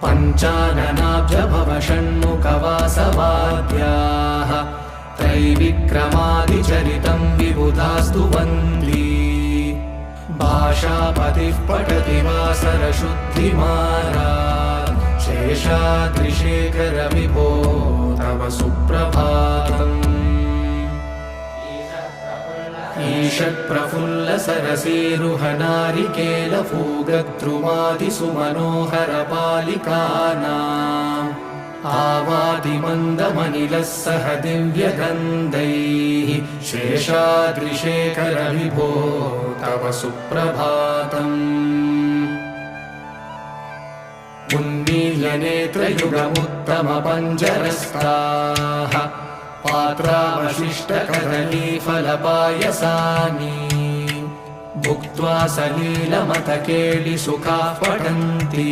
पञ्चाननाब्जभव षण्मुखवासवाद्याः त्रैविक्रमादिचरितं विबुधास्तु वन्दी भाषापतिः पठति वासरशुद्धिमारात् शेषाद्रिशेखर विभो तव सुप्रभातम् ईषत्प्रफुल्लसरसीरुहनारिकेलफूगद्रुमादिसुमनोहरपालिकानाम् आवादिमन्दमनिलः सह दिव्यगन्धैः शेषाद्रिशेखर विभो तव सुप्रभातम् उन्मील्यनेत्रयुगमुत्तमपञ्जरस्ताः पात्रावशिष्टकदलीफलपायसानि भुक्त्वा सलीलमतकेलिसुखाः पठन्ति।